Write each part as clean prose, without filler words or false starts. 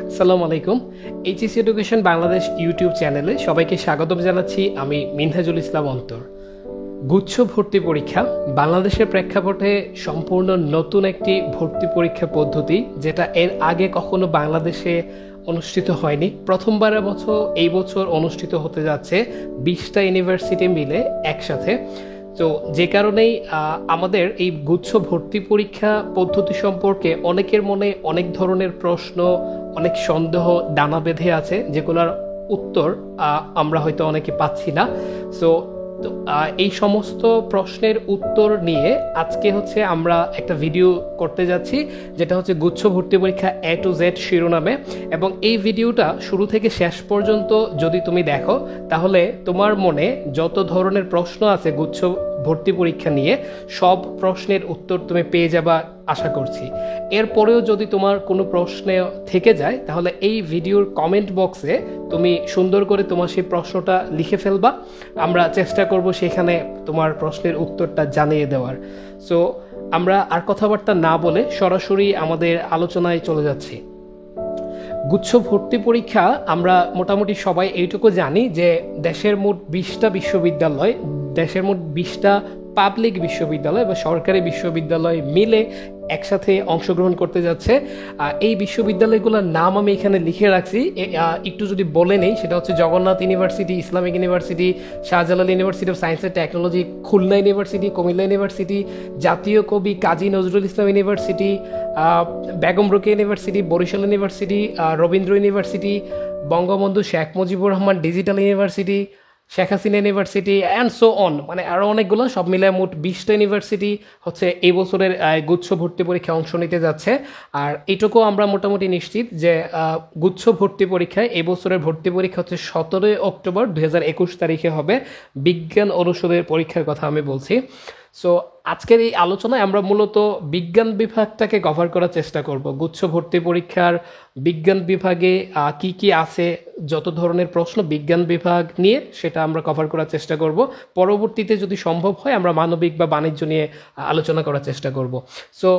আসসালামু আলাইকুম। HSC education Bangladesh YouTube চ্যানেলে সবাইকে স্বাগতম জানাচ্ছি। আমি মিনহাজুল ইসলাম অন্তর। গুচ্ছ ভর্তি পরীক্ষা বাংলাদেশের প্রেক্ষাপটে সম্পূর্ণ নতুন একটি ভর্তি পরীক্ষা পদ্ধতি, যেটা এর আগে কখনো বাংলাদেশে অনুষ্ঠিত হয়নি। প্রথমবারের মতো এই বছর অনুষ্ঠিত হতে যাচ্ছে 20টা ইউনিভার্সিটি মিলে একসাথে। তো যে কারণেই আমাদের এই গুচ্ছ ভর্তি পরীক্ষা পদ্ধতি সম্পর্কে অনেকের মনে অনেক ধরনের প্রশ্ন, অনেক সন্দেহ দানা বেঁধে আছে, যেগুলোর উত্তর আমরা হয়তো অনেকে পাচ্ছি না। সো এই সমস্ত প্রশ্নের উত্তর নিয়ে আজকে আমরা একটা ভিডিও করতে যাচ্ছি, যেটা হচ্ছে গুচ্ছ ভর্তি পরীক্ষা A to Z শিরোনামে। এবং এই ভিডিওটা শুরু থেকে শেষ পর্যন্ত যদি তুমি দেখো, তাহলে তোমার মনে যত ধরনের প্রশ্ন আছে গুচ্ছ ভর্তি পরীক্ষা নিয়ে, সব প্রশ্নের উত্তর তুমি পেয়ে যাবা আশা করছি। এরপরেও যদি তোমার কোনো প্রশ্ন থেকে যায়, তাহলে এই ভিডিওর কমেন্ট বক্সে তুমি সুন্দর করে তোমার সেই প্রশ্নটা লিখে ফেলবা। আমরা চেষ্টা করব সেখানে তোমার প্রশ্নের উত্তরটা জানিয়ে দেওয়ার। সো আমরা আর কথাবার্তা না বলে সরাসরি আমাদের আলোচনায় চলে যাচ্ছি। গুচ্ছ ভর্তি পরীক্ষা আমরা মোটামুটি সবাই এইটুকু জানি যে দেশের মোট 20টা বিশ্ববিদ্যালয়, দেশের মোট 20টা পাবলিক বিশ্ববিদ্যালয় বা সরকারি বিশ্ববিদ্যালয় মিলে একসাথে অংশগ্রহণ করতে যাচ্ছে। এই বিশ্ববিদ্যালয়গুলোর নাম আমি এখানে লিখে রাখছি, একটু যদি বলে নেই। সেটা হচ্ছে Jagannath university, Islamic university, Shahjalal university of science and technology, Khulna university, Comilla university, জাতীয় কবি Kazi Nazrul Islam university, Begum Rokeya university, Barishal university, Rabindra university, Bangabandhu Sheikh Mujibur Rahman digital university, Sheikh Hasina university and so on, মানে আরও অনেকগুলো, সব মিলে মোট 20টা ইউনিভার্সিটি এই বছরের গুচ্ছ ভর্তি পরীক্ষায় অংশ নিতে যাচ্ছে। আর এটুকু আমরা মোটামুটি নিশ্চিত যে গুচ্ছ ভর্তি পরীক্ষায় এই বছরের ভর্তি পরীক্ষা হচ্ছে 17 অক্টোবর 2021 তারিখে হবে। বিজ্ঞান অনুষদের পরীক্ষার কথা আমি বলছি। সো আজকের এই আলোচনায় আমরা মূলত বিজ্ঞান বিভাগটাকে কভার করার চেষ্টা করব। গুচ্ছ ভর্তি পরীক্ষার বিজ্ঞান বিভাগে কি কি আছে, যত ধরনের প্রশ্ন বিজ্ঞান বিভাগ নিয়ে, সেটা আমরা কভার করার চেষ্টা করব। পরবর্তীতে যদি সম্ভব হয় আমরা মানবিক বা বাণিজ্য নিয়ে আলোচনা করার চেষ্টা করব। সো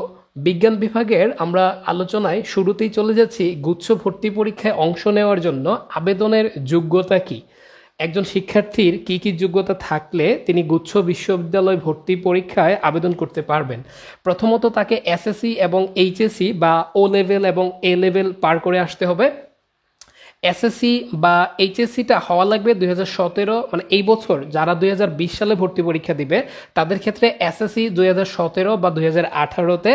বিজ্ঞান বিভাগের আমরা আলোচনায় শুরুতেই চলে যাচ্ছি। গুচ্ছ ভর্তি পরীক্ষায় অংশ নেওয়ার জন্য আবেদনের যোগ্যতা কি, একজন শিক্ষার্থীর কি কি যোগ্যতা থাকলে তিনি গুচ্ছ বিশ্ববিদ্যালয় ভর্তি পরীক্ষায় আবেদন করতে পারবেন। প্রথমত তাকে এসএসসি এবং এইচএসসি বা ও লেভেল এবং এ লেভেল পার করে আসতে হবে। এসএসসি বা এইচএসসিটা হওয়া লাগবে 2017, মানে এই বছর যারা 2020 সালে ভর্তি পরীক্ষা দিবে তাদের ক্ষেত্রে এসএসসি 2017 বা 2018-তে,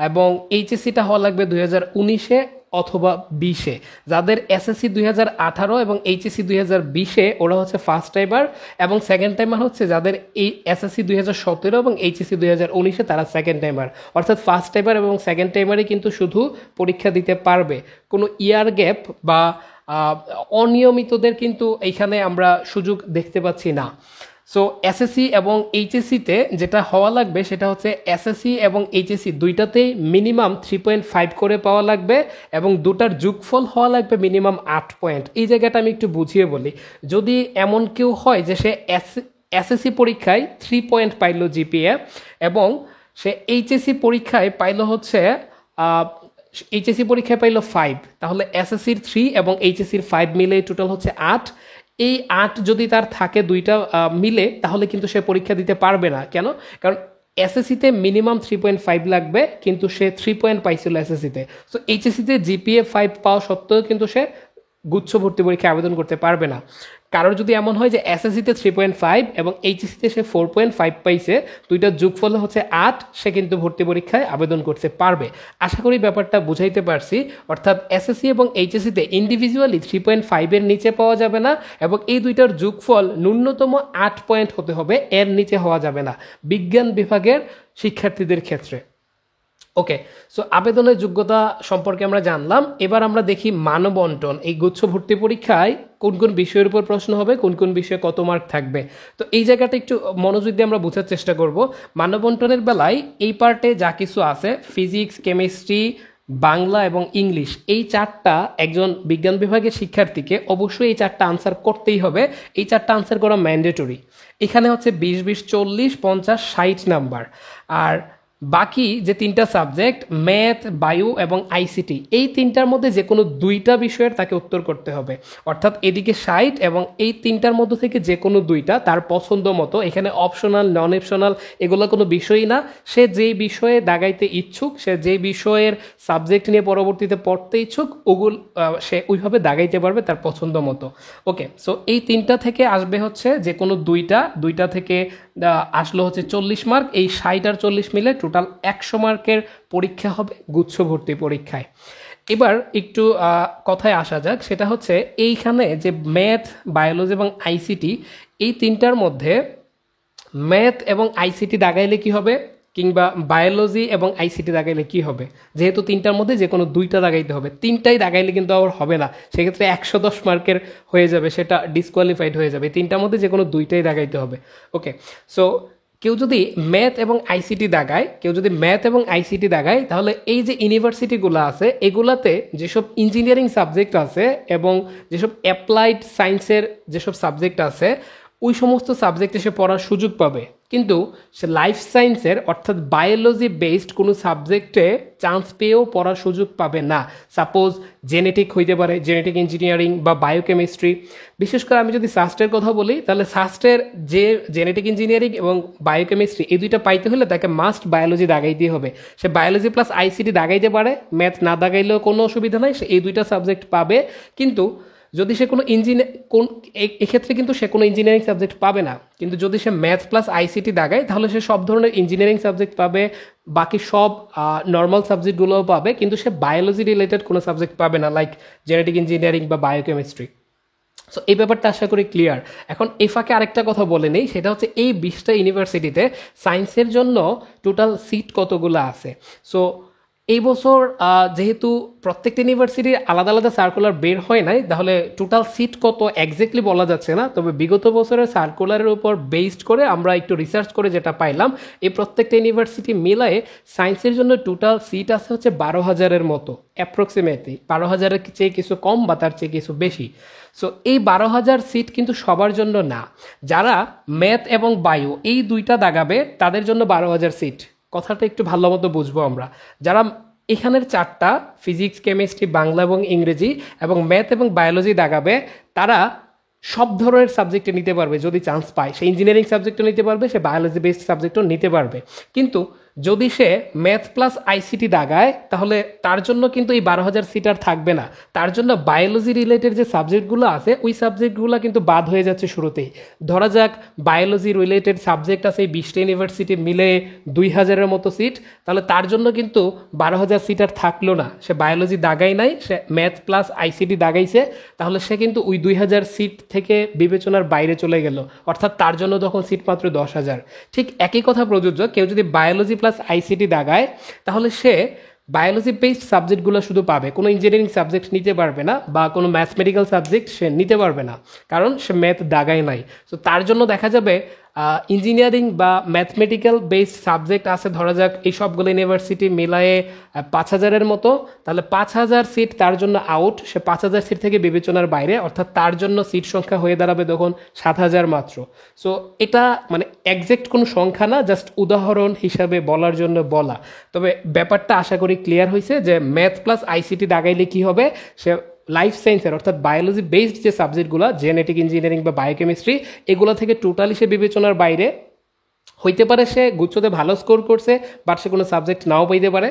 এবং এইচএসসিটা হওয়া লাগবে 2019-এ অথবা 20-এ। যাদের এসএসসি 2018 এবং এইচএসসি 2020-এ, ওরা হচ্ছে ফার্স্ট টাইমার, এবং সেকেন্ড টাইমার হচ্ছে যাদের এই এসএসসি 2017 এবং এইচএসসি 2019-এ, তারা সেকেন্ড টাইমার। অর্থাৎ ফার্স্ট টাইমার এবং সেকেন্ড টাইমারই কিন্তু শুধু পরীক্ষা দিতে পারবে, কোনো ইয়ার গ্যাপ বা অনিয়মিতদের কিন্তু এইখানে আমরা সুযোগ দেখতে পাচ্ছি না। সো এসএসসি এবং এইচএসসিতে যেটা হওয়া লাগবে সেটা হচ্ছে এসএসসি এবং এইচএসসি দুইটাতেই মিনিমাম 3.5 করে পাওয়া লাগবে, এবং দুটার যোগফল হওয়া লাগবে মিনিমাম 8 পয়েন্ট। এই জায়গাটা আমি একটু বুঝিয়ে বলি। যদি এমন কেউ হয় যে সে এসএসসি পরীক্ষায় 3 পয়েন্ট পাইল জিপিএ, এবং সে এইচএসসি পরীক্ষায় পাইল হচ্ছে এইচএসসি পরীক্ষায় পাইল 5, তাহলে এসএসসির 3 এবং এইচএসসির 5 মিলে টোটাল হচ্ছে 8। এই 8 যদি তার থাকে দুইটা মিলে, তাহলে কিন্তু সে পরীক্ষা দিতে পারবে না। কেন? কারণ এসএসসিতে মিনিমাম 3.5 লাগবে, কিন্তু সে 3 পয়েন্ট পাইছিল এসএসসিতে। সো এইচএসসিতে জিপিএ 5 পাওয়া সত্ত্বেও কিন্তু সে গুচ্ছ ভর্তি পরীক্ষায় আবেদন করতে পারবে না। কারোর যদি এমন হয় যে এসএসসিতে 3.5 এবং এইচএসসিতে সে 4.5 পাইছে, দুইটার যোগফল হচ্ছে 8, সে কিন্তু ভর্তি পরীক্ষায় আবেদন করতে পারবে। আশা করি ব্যাপারটা বুঝাইতে পারছি। অর্থাৎ এসএসসি এবং এইচএসসিতে ইন্ডিভিজুয়ালি 3.5-এর নিচে পাওয়া যাবে না, এবং এই দুইটার যোগফল ন্যূনতম 8 পয়েন্ট হতে হবে, এর নিচে হওয়া যাবে না বিজ্ঞান বিভাগের শিক্ষার্থীদের ক্ষেত্রে। ওকে, সো আবেদনের যোগ্যতা সম্পর্কে আমরা জানলাম। এবার আমরা দেখি মানবন্টন। এই গুচ্ছ ভর্তি পরীক্ষায় কোন কোন বিষয়ের উপর প্রশ্ন হবে, কোন কোন বিষয়ে কত মার্ক থাকবে। তো এই জায়গাটা একটু মনোযোগ দিয়ে আমরা বোঝার চেষ্টা করব। মানবন্টনের বেলায় এই পার্টে যা কিছু আছে, ফিজিক্স, কেমিস্ট্রি, বাংলা এবং ইংলিশ, এই চারটা একজন বিজ্ঞান বিভাগের শিক্ষার্থীকে অবশ্যই এই চারটা আনসার করতেই হবে। এই চারটা আনসার করা ম্যান্ডেটরি। এখানে হচ্ছে 20, 20, 40, 50, 60 নাম্বার। আর বাকি যে তিনটা সাবজেক্ট ম্যাথ, বায়ো এবং আইসিটি, এই তিনটার মধ্যে যে কোনো দুইটা বিষয়ের তাকে উত্তর করতে হবে। অর্থাৎ এদিকে 60 এবং এই তিনটার মধ্যে থেকে যে কোনো দুইটা তার পছন্দ মতো, এখানে অপশনাল নন অপশনাল এগুলো কোনো বিষয়ই না। সে যেই বিষয়ে দাগাইতে ইচ্ছুক, সে যেই বিষয়ের সাবজেক্ট নিয়ে পরবর্তীতে পড়তে ইচ্ছুক, ওগুলো সে ওইভাবে দাগাইতে পারবে তার পছন্দ মতো। ওকে, সো এই তিনটা থেকে আসবে হচ্ছে যে কোনো দুইটা থেকে আসলো হচ্ছে 40 মার্ক। এই 60 আর 40 মিলে টোটাল 100 মার্কের পরীক্ষা হবে গুচ্ছ ভর্তি পরীক্ষায়। এবার একটু কথায় আসা যাক, সেটা হচ্ছে এইখানে যে ম্যাথ, বায়োলজি এবং আইসিটি, এই তিনটার মধ্যে ম্যাথ এবং আইসিটি দাগাইলে কি হবে, কিংবা বায়োলজি এবং আইসিটি দাগাইলে কি হবে? যেহেতু তিনটার মধ্যে যে কোনো দুইটা দাগাইতে হবে, তিনটাই দাগাইলে কিন্তু আবার হবে না, সেক্ষেত্রে 110 মার্কের হয়ে যাবে, সেটা ডিসকোয়ালিফাইড হয়ে যাবে। তিনটার মধ্যে যে কোনো দুইটাই দাগাইতে হবে। ওকে, সো কেউ যদি ম্যাথ এবং আইসিটি দাগায় তাহলে এই যে ইউনিভার্সিটিগুলো আছে এগুলাতে যেসব ইঞ্জিনিয়ারিং সাবজেক্ট আছে এবং যেসব অ্যাপ্লাইড সায়েন্সের যেসব সাবজেক্ট আছে ওই সমস্ত সাবজেক্টে সে পড়ার সুযোগ পাবে। কিন্তু সে লাইফ সায়েন্সের অর্থাৎ বায়োলজি বেসড কোনো সাবজেক্টে চান্স পেয়েও পড়ার সুযোগ পাবে না। সাপোজ জেনেটিক হইতে পারে, জেনেটিক ইঞ্জিনিয়ারিং বা বায়োকেমিস্ট্রি। বিশেষ করে আমি যদি সাস্টের কথা বলি, তাহলে সাস্টের যে জেনেটিক ইঞ্জিনিয়ারিং এবং বায়োকেমিস্ট্রি এই দুইটা পাইতে হলে তাকে মাস্ট বায়োলজি দাগাইতেই হবে। সে বায়োলজি প্লাস আইসিটি দাগাইতে পারে, ম্যাথ না দাগাইলেও কোনো অসুবিধা নাই, সে এই দুইটা সাবজেক্ট পাবে। কিন্তু যদি সে কোনো এক্ষেত্রে কিন্তু সে কোনো ইঞ্জিনিয়ারিং সাবজেক্ট পাবে না। কিন্তু যদি সে ম্যাথ প্লাস আইসিটি দাগায় তাহলে সে সব ধরনের ইঞ্জিনিয়ারিং সাবজেক্ট পাবে, বাকি সব নর্মাল সাবজেক্টগুলোও পাবে, কিন্তু সে বায়োলজি রিলেটেড কোনো সাবজেক্ট পাবে না, লাইক জেনেটিক ইঞ্জিনিয়ারিং বা বায়োকেমিস্ট্রি। সো এই ব্যাপারটা আশা করি ক্লিয়ার। এখন এই ফাঁকে আরেকটা কথা বলে নেই, সেটা হচ্ছে এই 20টা ইউনিভার্সিটিতে সায়েন্সের জন্য টোটাল সিট কতগুলো আছে। সো এই বছর যেহেতু প্রত্যেকটা ইউনিভার্সিটির আলাদা আলাদা সার্কুলার বের হয় নাই, তাহলে টোটাল সিট কত এক্স্যাক্টলি বলা যাচ্ছে না। তবে বিগত বছরের সার্কুলারের উপর বেসড করে আমরা একটু রিসার্চ করে যেটা পাইলাম, এই প্রত্যেকটা ইউনিভার্সিটি মিলায়ে সায়েন্সের জন্য টোটাল সিট আছে হচ্ছে 12,000-এর মতো, অ্যাপ্রক্সিমেটলি 12,000-এর চেয়ে কিছু কম বা তার চেয়ে কিছু বেশি। সো এই 12,000 সিট কিন্তু সবার জন্য না। যারা ম্যাথ এবং বায়ো এই দুইটা দাগাবে তাদের জন্য 12,000 সিট। কথাটা একটু ভালো মতো বুঝবো আমরা। যারা এখানের 4টা ফিজিক্স, কেমিস্ট্রি, বাংলা এবং ইংরেজি এবং ম্যাথ এবং বায়োলজি দাগাবে, তারা সব ধরনের সাবজেক্টে নিতে পারবে যদি চান্স পায়। সে ইঞ্জিনিয়ারিং সাবজেক্টও নিতে পারবে, সে বায়োলজি বেসড সাবজেক্টও নিতে পারবে। কিন্তু যদি সে ম্যাথ প্লাস আইসিটি দাগায় তাহলে তার জন্য কিন্তু এই 12,000 সিট আর থাকবে না। তার জন্য বায়োলজি রিলেটেড যে সাবজেক্টগুলো আছে ওই সাবজেক্টগুলো কিন্তু বাদ হয়ে যাচ্ছে শুরুতেই। ধরা যাক বায়োলজি রিলেটেড সাবজেক্ট আছে এই 20টা ইউনিভার্সিটি মিলে 2,000-এর মতো সিট, তাহলে তার জন্য কিন্তু 12,000 সিট আর থাকলো না। সে বায়োলজি দাগাই নাই, সে ম্যাথ প্লাস আইসিটি দাগাইছে, তাহলে সে কিন্তু ওই 2,000 সিট থেকে বিবেচনার বাইরে চলে গেল। অর্থাৎ তার জন্য তখন সিট মাত্র 10,000। ঠিক একই কথা প্রযোজ্য, কেউ যদি বায়োলজি প্লাস আইসিটি দাগায় তাহলে সে বায়োলজি বেসড সাবজেক্টগুলো শুধু পাবে, কোনো ইঞ্জিনিয়ারিং সাবজেক্ট নিতে পারবে না বা কোনো ম্যাথমেটিক্যাল সাবজেক্ট সে নিতে পারবে না, কারণ সে ম্যাথ দাগায় নাই। তো তার জন্য দেখা যাবে ইঞ্জিনিয়ারিং বা ম্যাথমেটিক্যাল বেসড সাবজেক্ট আছে ধরা যাক এই সবগুলো ইউনিভার্সিটি মিলায়ে 5,000-এর মতো, তাহলে 5,000 সিট তার জন্য আউট, সে 5,000 সিট থেকে বিবেচনার বাইরে। অর্থাৎ তার জন্য সিট সংখ্যা হয়ে দাঁড়াবে তখন 7,000 মাত্র। সো এটা মানে একজ্যাক্ট কোনো সংখ্যা না, জাস্ট উদাহরণ হিসাবে বলার জন্য বলা। তবে ব্যাপারটা আশা করি ক্লিয়ার হয়েছে যে ম্যাথ প্লাস আইসিটি দাগাইলে কি হবে, সে লাইফ সায়েন্সের অর্থাৎ বায়োলজি বেসড যে সাবজেক্টগুলো জেনেটিক ইঞ্জিনিয়ারিং বা বায়োকেমিস্ট্রি এগুলো থেকে টোটালি সে বিবেচনার বাইরে হইতে পারে। সে গুচ্ছতে ভালো স্কোর করছে বাট সে কোনো সাবজেক্ট নাও পাইতে পারে।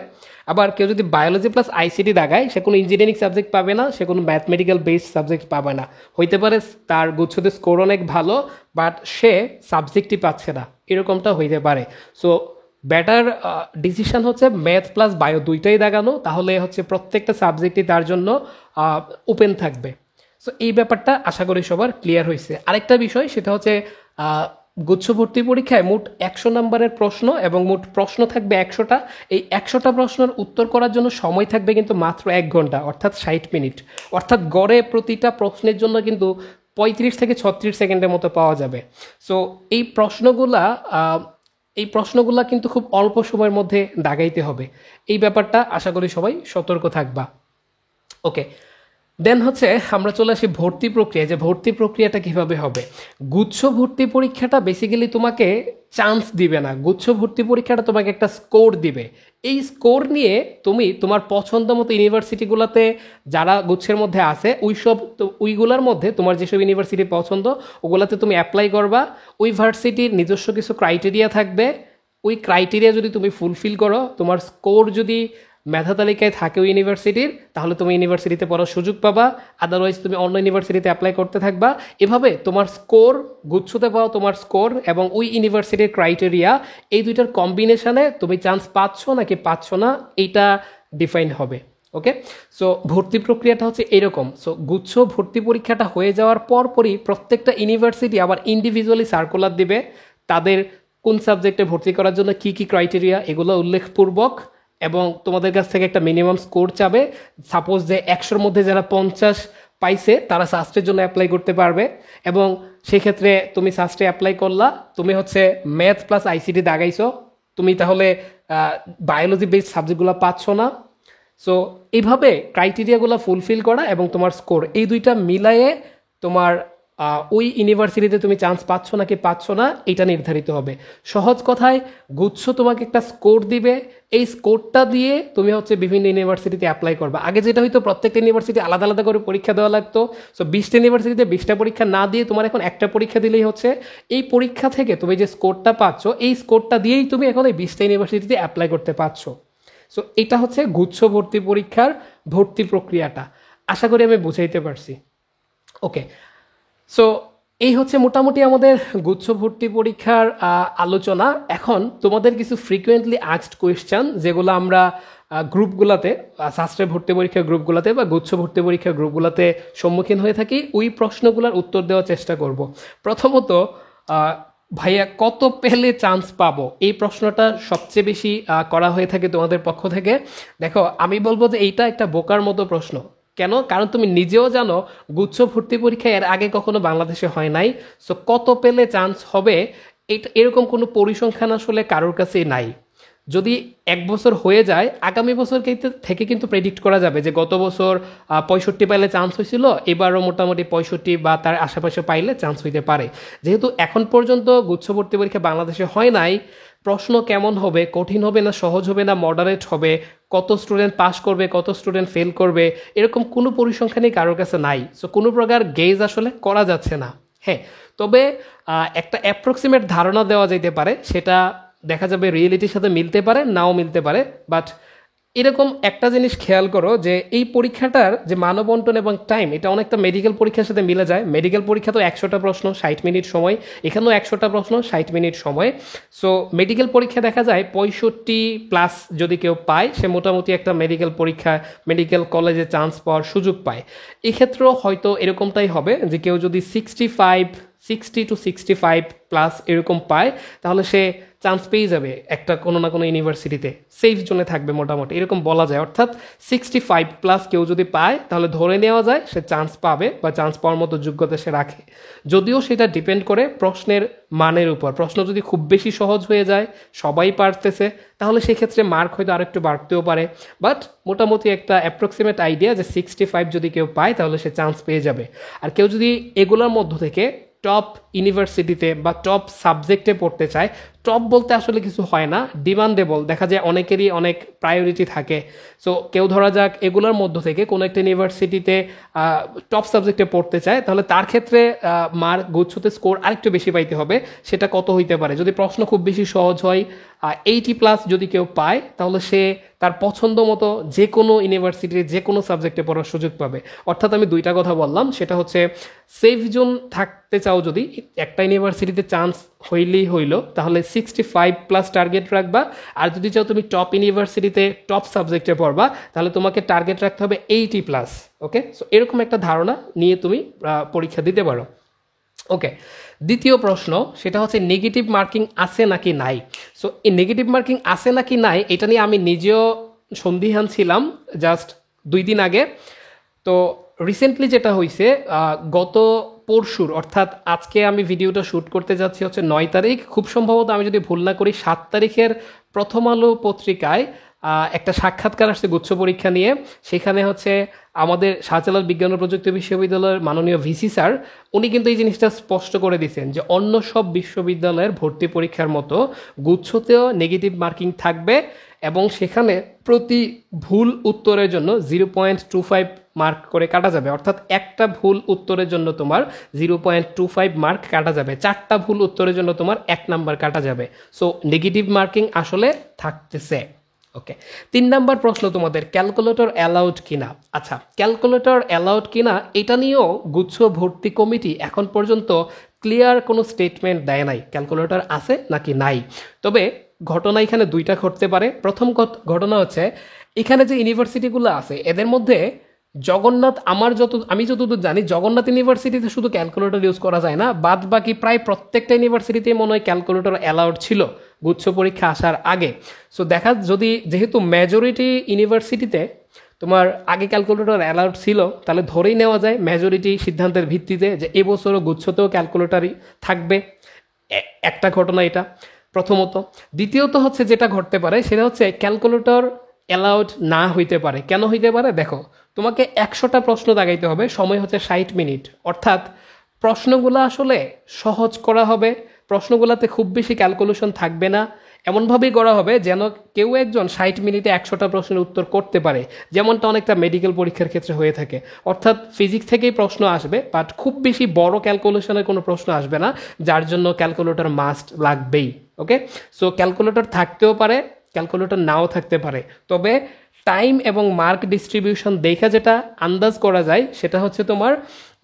আবার কেউ যদি বায়োলজি প্লাস আইসিটি দাগায় সে কোনো ইঞ্জিনিয়ারিং সাবজেক্ট পাবে না, সে কোনো ম্যাথমেটিক্যাল বেসড সাবজেক্ট পাবে না। হইতে পারে তার গুচ্ছতে স্কোর অনেক ভালো বাট সে সাবজেক্টই পাচ্ছে না, এরকমটা হইতে পারে। সো বেটার ডিসিশন হচ্ছে ম্যাথ প্লাস বায়ো দুইটাই দাগানো, তাহলে হচ্ছে প্রত্যেকটা সাবজেক্টই তার জন্য ওপেন থাকবে। সো এই ব্যাপারটা আশা করি সবার ক্লিয়ার হয়েছে। আরেকটা বিষয় সেটা হচ্ছে গুচ্ছ ভর্তি পরীক্ষায় মোট 100 নম্বরের প্রশ্ন এবং মোট প্রশ্ন থাকবে 100টা। এই 100টা প্রশ্নের উত্তর করার জন্য সময় থাকবে কিন্তু মাত্র 1 ঘন্টা, অর্থাৎ 60 মিনিট। অর্থাৎ গড়ে প্রতিটা প্রশ্নের জন্য কিন্তু 35 থেকে 36 সেকেন্ডের মতো পাওয়া যাবে। সো এই প্রশ্নগুলা কিন্তু খুব অল্প সময়ের মধ্যে দাগাইতে হবে। এই ব্যাপারটা আশা করি সবাই সতর্ক থাকবা। ওকে, দেন হচ্ছে আমরা চলে আসি ভর্তি প্রক্রিয়া, যে ভর্তি প্রক্রিয়াটা কিভাবে হবে। গুচ্ছ ভর্তি পরীক্ষাটা বেসিক্যালি তোমাকে চান্স দিবে না, গুচ্ছ ভর্তি পরীক্ষাটা তোমাকে একটা স্কোর দিবে। এই স্কোর নিয়ে তুমি তোমার পছন্দ মতো ইউনিভার্সিটিগুলোতে যারা গুচ্ছের মধ্যে আছে ওইগুলোর মধ্যে তোমার যেসব ইউনিভার্সিটি পছন্দ ওগুলাতে তুমি অ্যাপ্লাই করবা। ওই ভার্সিটির নিজস্ব কিছু ক্রাইটেরিয়া থাকবে, ওই ক্রাইটেরিয়া যদি তুমি ফুলফিল করো, তোমার স্কোর যদি মেধা তালিকায় থাকে ওই ইউনিভার্সিটির, তাহলে তুমি ইউনিভার্সিটিতে পড়ার সুযোগ পাবা। আদারওয়াইজ তুমি অন্য ইউনিভার্সিটিতে অ্যাপ্লাই করতে থাকবা। এভাবে তোমার স্কোর, গুচ্ছতে পাওয়া তোমার স্কোর এবং ওই ইউনিভার্সিটির ক্রাইটেরিয়া, এই দুইটার কম্বিনেশনে তুমি চান্স পাচ্ছ নাকি পাচ্ছ না এইটা ডিফাইন হবে। ওকে, সো ভর্তি প্রক্রিয়াটা হচ্ছে এরকম। সো গুচ্ছ ভর্তি পরীক্ষাটা হয়ে যাওয়ার পরপরই প্রত্যেকটা ইউনিভার্সিটি আবার ইন্ডিভিজুয়ালি সার্কুলার দিবে তাদের কোন সাবজেক্টে ভর্তি করার জন্য কী কী ক্রাইটেরিয়া এগুলো উল্লেখপূর্বক, এবং তোমাদের কাছ থেকে একটা মিনিমাম স্কোর চাবে। সাপোজ যে 100-র মধ্যে যারা 50 পাইছে তারা সাস্টের জন্য অ্যাপ্লাই করতে পারবে, এবং সেক্ষেত্রে তুমি সাস্টে অ্যাপ্লাই করলা, তুমি হচ্ছে ম্যাথ প্লাস আইসিটি দাগাইছো, তুমি তাহলে বায়োলজি বেসড সাবজেক্টগুলো পাচ্ছ না। সো এইভাবে ক্রাইটেরিয়াগুলো ফুলফিল করা এবং তোমার স্কোর, এই দুইটা মিলায়ে তোমার ওই ইউনিভার্সিটিতে তুমি চান্স পাচ্ছ নাকি পাচ্ছ না এটা নির্ধারিত হবে। সহজ কথায় গুচ্ছ তোমাকে একটা স্কোর দিবে, এই স্কোরটা দিয়ে তুমি হচ্ছে বিভিন্ন ইউনিভার্সিটিতে অ্যাপ্লাই করবা। আগে যেটা হয়তো প্রত্যেকটা ইউনিভার্সিটি আলাদা আলাদা করে পরীক্ষা দেওয়া লাগতো, সো 20টা ইউনিভার্সিটিতে 20টা পরীক্ষা না দিয়ে তোমার এখন একটা পরীক্ষা দিলেই হচ্ছে। এই পরীক্ষা থেকে তুমি যে স্কোরটা পাচ্ছ, এই স্কোরটা দিয়েই তুমি এখন এই 20টা ইউনিভার্সিটিতে অ্যাপ্লাই করতে পারছো। সো এটা হচ্ছে গুচ্ছ ভর্তি পরীক্ষার ভর্তি প্রক্রিয়াটা। আশা করি আমি বুঝাইতে পারছি। ওকে, সো এই হচ্ছে মোটামুটি আমাদের গুচ্ছ ভর্তি পরীক্ষার আলোচনা। এখন তোমাদের কিছু ফ্রিকুয়েন্টলি আস্কড কোয়েশ্চেন যেগুলো আমরা গ্রুপগুলোতে, শাস্ত্রে ভর্তি পরীক্ষার গ্রুপগুলোতে বা গুচ্ছ ভর্তি পরীক্ষার গ্রুপগুলোতে সম্মুখীন হয়ে থাকি, ওই প্রশ্নগুলোর উত্তর দেওয়ার চেষ্টা করব। প্রথমত, ভাইয়া কত পেলে চান্স পাবো, এই প্রশ্নটা সবচেয়ে বেশি করা হয়ে থাকে তোমাদের পক্ষ থেকে। দেখো, আমি বলবো যে এইটা একটা বোকার মতো প্রশ্ন। কেন? কারণ তুমি নিজেও জানো গুচ্ছ ভর্তি পরীক্ষা এর আগে কখনো বাংলাদেশে হয় নাই। সো কত পেলে চান্স হবে এটা এরকম কোনো পরিসংখ্যান আসলে কারোর কাছেই নাই। যদি 1 বছর হয়ে যায়, আগামী বছর থেকে কিন্তু প্রেডিক্ট করা যাবে যে গত বছর 65 পাইলে চান্স হয়েছিল, এবারও মোটামুটি 65 বা তার আশেপাশে পাইলে চান্স হইতে পারে। যেহেতু এখন পর্যন্ত গুচ্ছ ভর্তি পরীক্ষা বাংলাদেশে হয় নাই, প্রশ্ন কেমন হবে, কঠিন হবে না সহজ হবে না মডারেট হবে, কত স্টুডেন্ট পাস করবে কত স্টুডেন্ট ফেল করবে, এরকম কোনো পরিসংখ্যানই কারোর কাছে নাই। সো কোনো প্রকার গেজ আসলে করা যাচ্ছে না। হ্যাঁ, তবে একটা অ্যাপ্রক্সিমেট ধারণা দেওয়া যেতে পারে, সেটা দেখা যাবে রিয়েলিটির সাথে মিলতে পারে নাও মিলতে পারে। বাট এরকম একটা জিনিস খেয়াল করো যে এই পরীক্ষাটার যে মানবন্টন এবং টাইম, এটা অনেকটা মেডিকেল পরীক্ষার সাথে মিলে যায়। মেডিকেল পরীক্ষা তো 100টা প্রশ্ন 60 মিনিট সময়, এখানেও 100টা প্রশ্ন 60 মিনিট সময়। সো মেডিকেল পরীক্ষা দেখা যায় 65+ যদি কেউ পায়, সে মোটামুটি একটা মেডিকেল পরীক্ষা মেডিকেল কলেজে চান্স পাওয়ার সুযোগ পায়। এক্ষেত্রেও হয়তো এরকমটাই হবে যে কেউ যদি 60 to 65+ এরকম পায়, তাহলে সে চান্স পেয়ে যাবে একটা কোনো না কোনো ইউনিভার্সিটিতে, সেফ জোনে থাকবে মোটামুটি, এরকম বলা যায়। অর্থাৎ 65+ কেউ যদি পায় তাহলে ধরে নেওয়া যায় সে চান্স পাবে বা চান্স পাওয়ার মতো যোগ্যতা সে রাখে। যদিও সেটা ডিপেন্ড করে প্রশ্নের মানের উপর। প্রশ্ন যদি খুব বেশি সহজ হয়ে যায়, সবাই পারতেছে, তাহলে সেক্ষেত্রে মার্ক হয়তো আরেকটু বাড়তেও পারে। বাট মোটামুটি একটা অ্যাপ্রক্সিমেট আইডিয়া যে 65 যদি কেউ পায় তাহলে সে চান্স পেয়ে যাবে। আর কেউ যদি এগুলোর মধ্য থেকে টপ ইউনিভার্সিটিতে বা টপ সাবজেক্টে পড়তে চায়, টপ বলতে আসলে কিছু হয় না, ডিমান্ডেবল, দেখা যায় অনেকেরই অনেক প্রায়োরিটি থাকে। সো কেউ ধরা যাক এগুলোর মধ্য থেকে কোনো একটা ইউনিভার্সিটিতে টপ সাবজেক্টে পড়তে চায়, তাহলে তার ক্ষেত্রে মার্ক গুচ্ছতে স্কোর আরেকটু বেশি পাইতে হবে। সেটা কত হইতে পারে? যদি প্রশ্ন খুব বেশি সহজ হয়, 80+ যদি কেউ পায়, তাহলে সে তার পছন্দ মতো যে কোনো ইউনিভার্সিটির যে কোনো সাবজেক্টে পড়ার সুযোগ পাবে। অর্থাৎ আমি দুইটা কথা বললাম, সেটা হচ্ছে সেফ জোন থাকতে চাও যদি একটা ইউনিভার্সিটিতে চান্স হইলেই হইলো, তাহলে 65+ টার্গেট রাখবা। আর যদি চাও তুমি টপ ইউনিভার্সিটিতে টপ সাবজেক্টে পড়বা, তাহলে তোমাকে টার্গেট রাখতে হবে 80+। ওকে, সো এরকম একটা ধারণা নিয়ে তুমি পরীক্ষা দিতে পারো। ওকে, দ্বিতীয় প্রশ্ন, সেটা হচ্ছে নেগেটিভ মার্কিং আছে নাকি নাই। সো এই নেগেটিভ মার্কিং আছে নাকি নাই এটা নিয়ে আমি নিজেও সন্দিহান ছিলাম জাস্ট 2 দিন আগে। তো রিসেন্টলি যেটা হয়েছে, গত পরশুর, অর্থাৎ আজকে আমি ভিডিওটা শ্যুট করতে যাচ্ছি হচ্ছে 9 তারিখ, খুব সম্ভবত আমি যদি ভুল না করি 7 তারিখের প্রথম আলো পত্রিকায় একটা সাক্ষাৎকার আসছে গুচ্ছ পরীক্ষা নিয়ে। সেখানে হচ্ছে আমাদের শাহজালাল বিজ্ঞান ও প্রযুক্তি বিশ্ববিদ্যালয়ের মাননীয় ভিসি স্যার উনি কিন্তু এই জিনিসটা স্পষ্ট করে দিয়েছেন যে অন্য সব বিশ্ববিদ্যালয়ের ভর্তি পরীক্ষার মতো গুচ্ছতেও নেগেটিভ মার্কিং থাকবে এবং সেখানে প্রতি ভুল উত্তরের জন্য 0.25 মার্ক করে কাটা যাবে, অর্থাৎ একটা ভুল উত্তরের জন্য তোমার 0.25 মার্ক কাটা যাবে, 4টা ভুল উত্তরের জন্য তোমার 1 নাম্বার কাটা যাবে। সো নেগেটিভ মার্কিং আসলে থাকতেছে। ওকে, 3 নাম্বার প্রশ্ন তোমাদের, ক্যালকুলেটর অ্যালাউড কিনা। আচ্ছা, ক্যালকুলেটর অ্যালাউড কিনা এটা নিয়েও গুচ্ছ ভর্তি কমিটি এখন পর্যন্ত ক্লিয়ার কোনো স্টেটমেন্ট দেয় নাই ক্যালকুলেটর আছে নাকি নাই। তবে ঘটনা এখানে দুইটা ঘটতে পারে। প্রথম ঘটনা হচ্ছে এখানে যে ইউনিভার্সিটিগুলো আছে এদের মধ্যে জগন্নাথ, আমি যতদূর জানি জগন্নাথ ইউনিভার্সিটিতে শুধু ক্যালকুলেটর ইউজ করা যায় না, বাদ বাকি প্রায় প্রত্যেকটা ইউনিভার্সিটিতেই মনে হয় ক্যালকুলেটর অ্যালাউড ছিল গুচ্ছ পরীক্ষা আসার আগে। সো দেখা যেহেতু মেজরিটি ইউনিভার্সিটিতে তোমার আগে ক্যালকুলেটর অ্যালাউড ছিল, তাহলে ধরেই নেওয়া যায় মেজরিটি সিদ্ধান্তের ভিত্তিতে যে এবছরও গুচ্ছতেও ক্যালকুলেটরই থাকবে। একটা ঘটনা এটা প্রথমত। দ্বিতীয়ত হচ্ছে যেটা ঘটতে পারে সেটা হচ্ছে ক্যালকুলেটর অ্যালাউড না হইতে পারে। কেন হইতে পারে? দেখো, তোমাকে 100টা প্রশ্ন দাগাইতে হবে, সময় হচ্ছে 60 মিনিট, অর্থাৎ প্রশ্নগুলো আসলে সহজ করা হবে, প্রশ্নগুলোতে খুব বেশি ক্যালকুলেশন থাকবে না, এমনভাবেই করা হবে যেন কেউ একজন 60 মিনিটে 100টা প্রশ্নের উত্তর করতে পারে, যেমনটা অনেকটা মেডিকেল পরীক্ষার ক্ষেত্রে হয়ে থাকে। অর্থাৎ ফিজিক্স থেকেই প্রশ্ন আসবে, বাট খুব বেশি বড় ক্যালকুলেশনের কোনো প্রশ্ন আসবে না, যার জন্য ক্যালকুলেটর মাস্ট লাগবেই। ওকে, সো ক্যালকুলেটর থাকতেও পারে, ক্যালকুলেটর নাও থাকতে পারে, তবে টাইম এবং মার্ক ডিস্ট্রিবিউশন দেখে যেটা আন্দাজ করা যায় সেটা হচ্ছে তোমার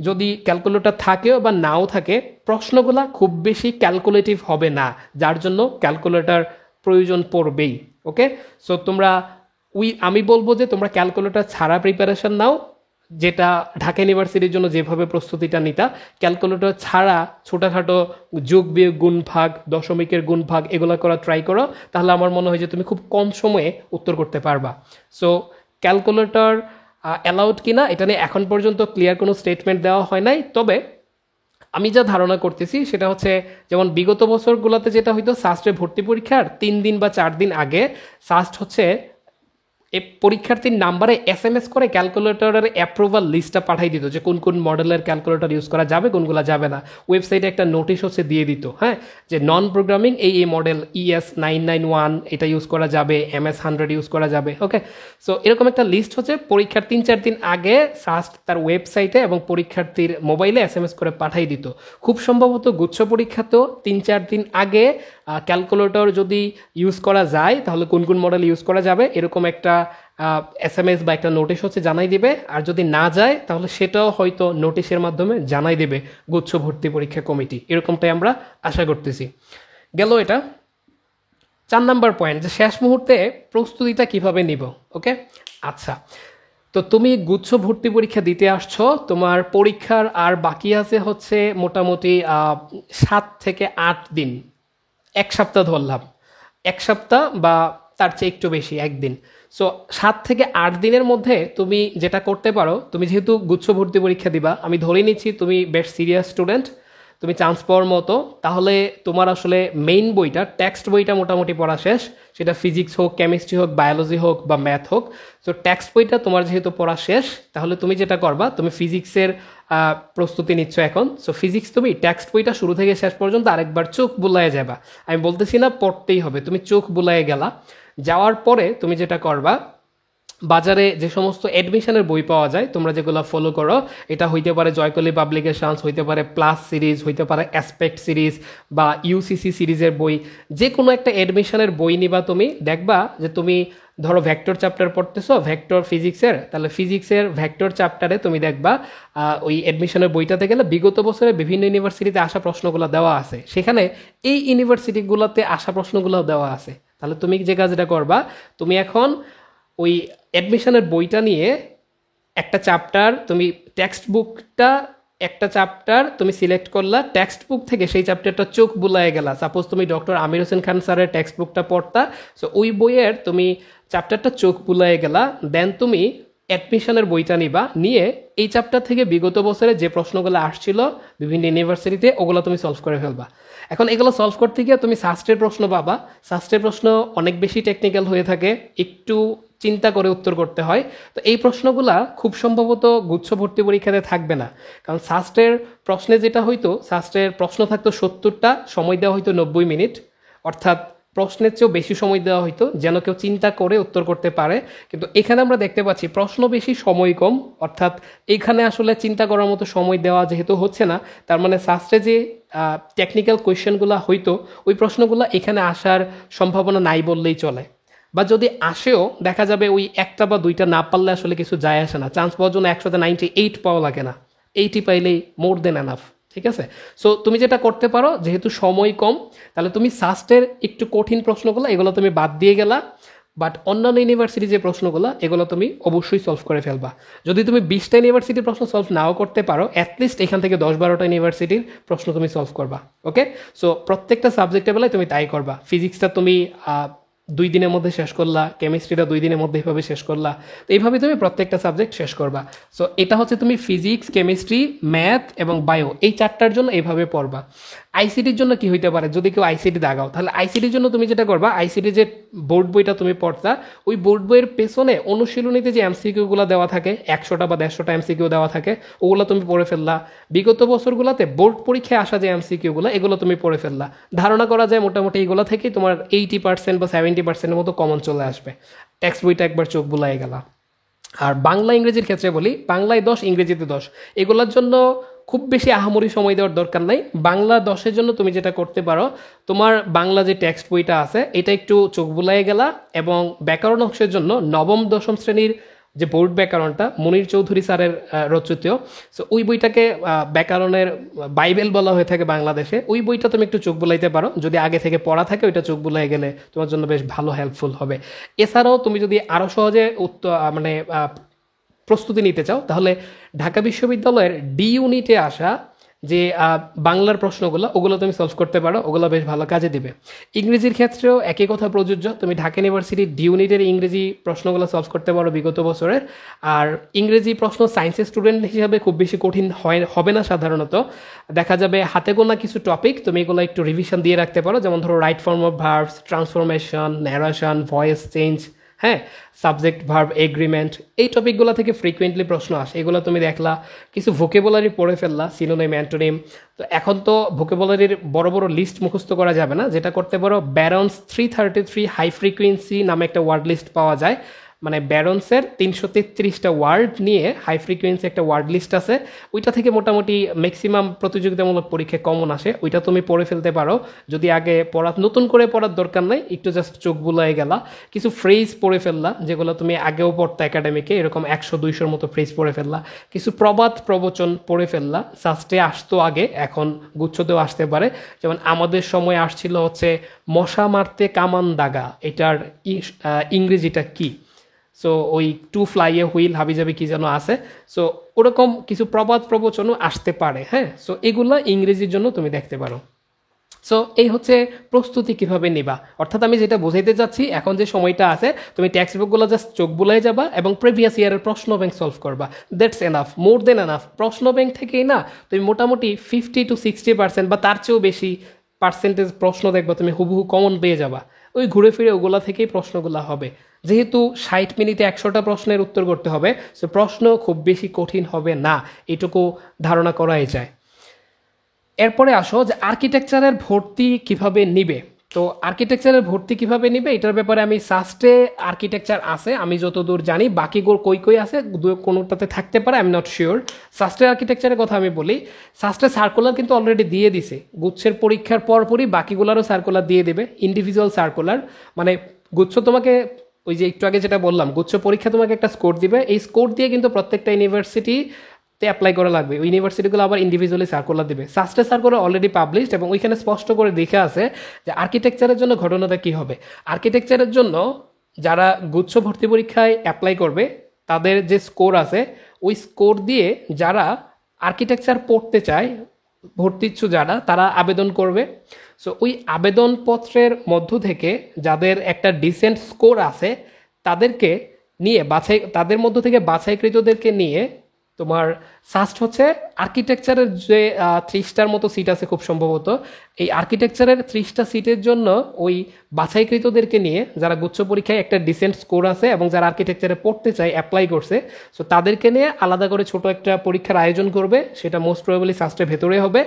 যদি ক্যালকুলেটর থাকেও বা নাও থাকে প্রশ্নগুলা খুব বেশি ক্যালকুলেটিভ হবে না, যার জন্য ক্যালকুলেটর প্রয়োজন পড়বেই। ওকে, সো আমি বলবো যে তোমরা ক্যালকুলেটর ছাড়া প্রিপারেশন নাও, যেটা ঢাকা ইউনিভার্সিটির জন্য যেভাবে প্রস্তুতিটা নিতা, ক্যালকুলেটর ছাড়া ছোটোখাটো যোগ বিয়োগ গুণ ভাগ দশমিকের গুণ ভাগ এগুলো করা ট্রাই করো, তাহলে আমার মনে হয় যে তুমি খুব কম সময়ে উত্তর করতে পারবা। সো ক্যালকুলেটর অ্যালাউড কিনা এটা নিয়ে এখন পর্যন্ত ক্লিয়ার কোনো স্টেটমেন্ট দেওয়া হয় নাই। তবে আমি যা ধারণা করতেছি সেটা হচ্ছে যেমন বিগত বছরগুলোতে যেটা হয়তো সাস্টে ভর্তি পরীক্ষার 3 দিন বা 4 দিন আগে সাস্ট হচ্ছে এই পরীক্ষার্থীর নাম্বারে SMS করে ক্যালকুলেটরের অ্যাপ্রুভাল লিস্টটা পাঠিয়ে দিত যে কোন কোন মডেলের ক্যালকুলেটর ইউজ করা যাবে, কোনগুলো যাবে না। ওয়েবসাইটে একটা নোটিশ হচ্ছে দিয়ে দিত, হ্যাঁ, যে নন প্রোগ্রামিং এই মডেল ES991 এটা ইউজ করা যাবে, MS100 ইউজ করা যাবে। ওকে, সো এরকম একটা লিস্ট হচ্ছে পরীক্ষার 3-4 দিন আগে সাস্ট তার ওয়েবসাইটে এবং পরীক্ষার্থীর মোবাইলে SMS করে পাঠিয়ে দিত। খুব সম্ভবত গুচ্ছ পরীক্ষাতেও 3-4 দিন আগে ক্যালকুলেটর যদি ইউজ করা যায় তাহলে কোন কোন মডেল ইউজ করা যাবে এরকম একটা SMS বা একটা নোটিশ হচ্ছে জানাই দিবে, আর যদি না যায় তাহলে সেটাও হয়তো নোটিশের মাধ্যমে জানাই দেবে গুচ্ছ ভর্তি পরীক্ষা কমিটি, এরকমটাই আমরা আশা করতেছি। গেল এটা। 4 নাম্বার পয়েন্ট, যে শেষ মুহূর্তে প্রস্তুতিটা কিভাবে নিব। ওকে, আচ্ছা, তো তুমি গুচ্ছ ভর্তি পরীক্ষা দিতে আসছো, তোমার পরীক্ষার আর বাকি আছে হচ্ছে মোটামুটি 7 থেকে 8 দিন, 1 সপ্তাহ ধরলাম, 1 সপ্তাহ বা তার চেয়ে একটু বেশি, 1 দিন। সো 7 থেকে 8 দিনের মধ্যে তুমি যেটা করতে পারো, তুমি যেহেতু গুচ্ছ ভর্তি পরীক্ষা দিবা, আমি ধরে নিচ্ছি তুমি বেশ সিরিয়াস স্টুডেন্ট, তুমি চান্স পাওয়ার মতো, তাহলে তোমার আসলে মেইন বইটা টেক্সট বইটা মোটামুটি পড়া শেষ, সেটা ফিজিক্স হোক, কেমিস্ট্রি হোক, বায়োলজি হোক বা ম্যাথ হোক। সো টেক্সট বইটা তোমার যেহেতু পড়া শেষ, তাহলে তুমি যেটা করবা, তুমি ফিজিক্সের প্রস্তুতি নিচ্ছ এখন। সো ফিজিক্স তুমি টেক্সট বইটা শুরু থেকে শেষ পর্যন্ত আরেকবার চোখ বুলায়ে যাবা। আমি বলতেছি না পড়তেই হবে, তুমি চোখ বুলায়ে গেলা, যাওয়ার পরে তুমি যেটা করবা, বাজারে যে সমস্ত অ্যাডমিশনের বই পাওয়া যায় তোমরা যেগুলো ফলো করো, এটা হইতে পারে জয়কলি পাবলিকেশনস, হইতে পারে প্লাস সিরিজ, হইতে পারে অ্যাসপেক্ট সিরিজ বা UCC সিরিজের বই, যে কোনো একটা অ্যাডমিশনের বই নিবা। তুমি দেখবা যে তুমি ধরো ভেক্টর চ্যাপ্টার পড়তেছো, ভেক্টর ফিজিক্সের, তাহলে ফিজিক্সের ভেক্টর চ্যাপ্টারে তুমি দেখবা ওই অ্যাডমিশনের বইটাতে গেলে বিগত বছরে বিভিন্ন ইউনিভার্সিটিতে আসা প্রশ্নগুলো দেওয়া আছে, সেখানে এই ইউনিভার্সিটিগুলোতে আসা প্রশ্নগুলো দেওয়া আছে। তাহলে তুমি যে কাজটা করবা, তুমি এখন ওই অ্যাডমিশনের বইটা নিয়ে একটা চ্যাপ্টার, তুমি টেক্সট বুকটা একটা চ্যাপ্টার তুমি সিলেক্ট করলা, টেক্সট বুক থেকে সেই চ্যাপ্টারটা চোখ বুলায়ে গেলা। সাপোজ তুমি ডক্টর আমির হোসেন খান স্যারের টেক্সট বুকটা পড়তা, সো ওই বইয়ের তুমি চ্যাপ্টারটা চোখ বুলায়ে গেলা, দেন তুমি অ্যাডমিশনের বইটা নিবা, নিয়ে এই চ্যাপ্টার থেকে বিগত বছরে যে প্রশ্নগুলো আসছিল বিভিন্ন ইউনিভার্সিটিতে ওগুলো তুমি সলভ করে ফেলবা। এখন এগুলো সলভ করতে গিয়ে তুমি শাস্ত্রের প্রশ্ন পাবা। শাস্ত্রের প্রশ্ন অনেক বেশি টেকনিক্যাল হয়ে থাকে, একটু চিন্তা করে উত্তর করতে হয়। তো এই প্রশ্নগুলা খুব সম্ভবত গুচ্ছ ভর্তি পরীক্ষাতে থাকবে না, কারণ শাস্ত্রের প্রশ্নে যেটা হইতো, শাস্ত্রের প্রশ্ন থাকতো 70টা, সময় দেওয়া হইতো 90 মিনিট, অর্থাৎ প্রশ্নের চেয়েও বেশি সময় দেওয়া হইতো যেন কেউ চিন্তা করে উত্তর করতে পারে। কিন্তু এখানে আমরা দেখতে পাচ্ছি প্রশ্ন বেশি সময় কম, অর্থাৎ এখানে আসলে চিন্তা করার মতো সময় দেওয়া যেহেতু হচ্ছে না, তার মানে শাস্ত্রে যে টেকনিক্যাল কোয়েশ্চেনগুলো হইতো ওই প্রশ্নগুলো এখানে আসার সম্ভাবনা নাই বললেই চলে। বা যদি আসেও দেখা যাবে ওই একটা বা দুইটা না পারলে আসলে কিছু যায় আসে না, চান্স পাওয়ার জন্য 198 পাওয়া লাগে না, 80 পাইলেই মোর দেন এনাফ। ঠিক আছে, সো তুমি যেটা করতে পারো, যেহেতু সময় কম, তাহলে তুমি শাস্ত্রের একটু কঠিন প্রশ্নগুলো এগুলো তুমি বাদ দিয়ে গেলা, বাট অন্যান্য ইউনিভার্সিটি যে প্রশ্নগুলো এগুলো তুমি অবশ্যই সলভ করে ফেলবা। যদি তুমি 20টা ইউনিভার্সিটির প্রশ্ন সলভ নাও করতে পারো, অ্যাটলিস্ট এখান থেকে 10-12টা ইউনিভার্সিটির প্রশ্ন তুমি সলভ করবা। ওকে, সো প্রত্যেকটা সাবজেক্টের বেলায় তুমি তাই করবা। ফিজিক্সটা তুমি 2 দিনের মধ্যে শেষ করলা, কেমিস্ট্রিটা 2 দিনের মধ্যে এইভাবে শেষ করলা, তো এইভাবে তুমি প্রত্যেকটা সাবজেক্ট শেষ করবা। সো এটা হচ্ছে তুমি ফিজিক্স, কেমিস্ট্রি, ম্যাথ এবং বায়ো এই 4টার জন্য এইভাবে পড়বা। আইসিটির জন্য কি হইতে পারে, যদি কেউ আইসিটি দাগাও, তাহলে আইসিটির জন্য তুমি যেটা করবা, আইসিটি যে বোর্ড বইটা তুমি পড়তা, ওই বোর্ড বইয়ের পেছনে অনুশীলনীতে যে এমসিকিউগুলো দেওয়া থাকে, 100টা বা 150টা এমসিকিউ দেওয়া থাকে, ওগুলো তুমি পড়ে ফেললা। বিগত বছরগুলোতে বোর্ড পরীক্ষায় আসা যে এমসিকিউগুলো এগুলো তুমি পড়ে ফেললা। ধারণা করা যায় মোটামুটি এইগুলো থেকে তোমার 80% বা 70%-এর মতো কমন চলে আসবে। টেক্সট বইটা একবার চোখ বুলাই গেলা। আর বাংলা ইংরেজির ক্ষেত্রে বলি, বাংলায় 10, ইংরেজিতে 10, এগুলোর জন্য খুব বেশি আহামরি সময় দেওয়ার দরকার নাই। বাংলা 10-এর জন্য তুমি যেটা করতে পারো, তোমার বাংলা যে টেক্সট বইটা আছে এটা একটু চোখ বুলাই গেলা, এবং ব্যাকরণ অংশের জন্য নবম দশম শ্রেণীর যে বোর্ড ব্যাকরণটা মনির চৌধুরী স্যারের রচিত, সো ওই বইটাকে ব্যাকরণের বাইবেল বলা হয়ে থাকে বাংলাদেশে, ওই বইটা তুমি একটু চোখ বুলাইতে পারো। যদি আগে থেকে পড়া থাকে ওইটা চোখ বুলাই গেলে তোমার জন্য বেশ ভালো হেল্পফুল হবে। এছাড়াও তুমি যদি আরও সহজে প্রস্তুতি নিতে চাও, তাহলে ঢাকা বিশ্ববিদ্যালয়ের ডি ইউনিটে আসা যে বাংলার প্রশ্নগুলো ওগুলো তুমি সলভ করতে পারো, ওগুলো বেশ ভালো কাজে দিবে। ইংরেজির ক্ষেত্রেও একই কথা প্রযোজ্য, তুমি ঢাকা ইউনিভার্সিটির ডি ইউনিটের ইংরেজি প্রশ্নগুলো সলভ করতে পারো বিগত বছরের। আর ইংরেজি প্রশ্ন সায়েন্সের স্টুডেন্ট হিসাবে খুব বেশি কঠিন হবে না সাধারণত, দেখা যাবে হাতে গোনা কিছু টপিক তুমি এগুলো একটু রিভিশন দিয়ে রাখতে পারো, যেমন ধরো right form of verbs, transformation, narration, voice change, হ্যাঁ, সাবজেক্ট ভার্ব এগ্রিমেন্ট, এই টপিকগুলো থেকে ফ্রিকুয়েন্টলি প্রশ্ন আসে, এগুলো তুমি দেখলা। কিছু ভোকেবুলারি পড়ে ফেললা, সিনোনিম, অ্যান্টোনিম। তো এখন তো ভোকেবুলারির বড় বড় লিস্ট মুখস্থ করা যাবে না, যেটা করতে পারো ব্যারন্স 333 হাই ফ্রিকুয়েন্সি নামে একটা ওয়ার্ড লিস্ট পাওয়া যায়, মানে ব্যারন্সের 333টা ওয়ার্ড নিয়ে হাই ফ্রিকোয়েন্সি একটা ওয়ার্ড লিস্ট আছে, ওইটা থেকে মোটামুটি ম্যাক্সিমাম প্রতিযোগিতামূলক পরীক্ষায় কমন আসে, ওইটা তুমি পড়ে ফেলতে পারো। যদি আগে নতুন করে পড়ার দরকার নাই, একটু জাস্ট চোখ বুলাই গেলা, কিছু ফ্রেজ পড়ে ফেললা যেগুলো তুমি আগেও পড়তো একাডেমিকে, এরকম 100-200-র মতো ফ্রেজ পড়ে ফেললা, কিছু প্রবাদ প্রবচন পড়ে ফেললা, সাস্টে আসতো আগে, এখন গুচ্ছতেও আসতে পারে। যেমন আমাদের সময় আসছিল হচ্ছে মশা মারতে কামান দাগা, এটার ইংরেজিটা কি, সো ওই টু ফ্লাই এ হুইল হাবিজাবি কি যেন আছে, সো ওরকম কিছু প্রবাদ প্রবচনও আসতে পারে। হ্যাঁ, সো এগুলো ইংরেজির জন্য তুমি দেখতে পারো। সো এই হচ্ছে প্রস্তুতি কিভাবে নিবা, অর্থাৎ আমি যেটা বোঝাইতে যাচ্ছি, এখন যে সময়টা আছে তুমি টেক্সট বুকগুলো জাস্ট চোখ বুলাই যাবা এবং প্রিভিয়াস ইয়ারের প্রশ্ন ব্যাংক সলভ করবা, that's enough, more than enough. প্রশ্ন ব্যাংক থেকেই না তুমি মোটামুটি 50-60% বা তার চেয়েও বেশি পার্সেন্টেজ প্রশ্ন দেখবা তুমি হুবহু কমন পেয়ে যাবা, ওই ঘুরে ফিরে ওগুলা থেকেই প্রশ্নগুলো হবে। যেহেতু 60 মিনিটে 100টা প্রশ্নের উত্তর করতে হবে, সো প্রশ্ন খুব বেশি কঠিন হবে না, এটুকু ধারণা করাই যায়। এরপরে আসো যে আর্কিটেকচারের ভর্তি কিভাবে নিবে। তো আর্কিটেকচারের ভর্তি কিভাবে নিবে এটার ব্যাপারে আমি সাস্টে আর্কিটেকচার আছে আমি যতদূর জানি, বাকিগুলো কই আছে কোনোটাতে থাকতে পারে, আই এম নট শিওর। সাস্টে আর্কিটেকচারের কথা আমি বলি, সাস্টে সার্কুলার কিন্তু অলরেডি দিয়ে দিছে, গুচ্ছের পরীক্ষার পরপরই বাকিগুলোরও সার্কুলার দিয়ে দেবে, ইন্ডিভিজুয়াল সার্কুলার। মানে গুচ্ছ তোমাকে ওই যে একটু আগে যেটা বললাম, গুচ্ছ পরীক্ষা তোমাকে একটা স্কোর দিবে, এই স্কোর দিয়ে কিন্তু প্রত্যেকটা ইউনিভার্সিটিতে অ্যাপ্লাই করা লাগবে, ওই ইউনিভার্সিটিগুলো আবার ইন্ডিভিজুয়ালি সার্কুলার দিবে। সাস্টে সার্কুলার অলরেডি পাবলিশড এবং ওইখানে স্পষ্ট করে দেখে আছে যে আর্কিটেকচারের জন্য ঘটনাটা কী হবে। আর্কিটেকচারের জন্য যারা গুচ্ছ ভর্তি পরীক্ষায় অ্যাপ্লাই করবে তাদের যে স্কোর আছে, ওই স্কোর দিয়ে যারা আর্কিটেকচার পড়তে চায় ভর্তি ইচ্ছু যারা, তারা আবেদন করবে। সো ওই আবেদনপত্রের মধ্য থেকে যাদের একটা ডিসেন্ট স্কোর আছে তাদেরকে নিয়ে তাদের মধ্য থেকে বাছাইকৃতদেরকে নিয়ে তোমার সাস্ট হচ্ছে আর্কিটেকচারের যে 30টার মতো সিট আছে খুব সম্ভবত, এই আর্কিটেকচারের 30টা সিটের জন্য ওই বাছাইকৃতদেরকে নিয়ে যারা গুচ্ছ পরীক্ষায় একটা ডিসেন্ট স্কোর আছে এবং যারা আর্কিটেকচারে পড়তে চায় অ্যাপ্লাই করছে, সো তাদেরকে নিয়ে আলাদা করে ছোট একটা পরীক্ষার আয়োজন করবে, সেটা মোস্ট প্রবাবলি সাস্টের ভেতরে হবে।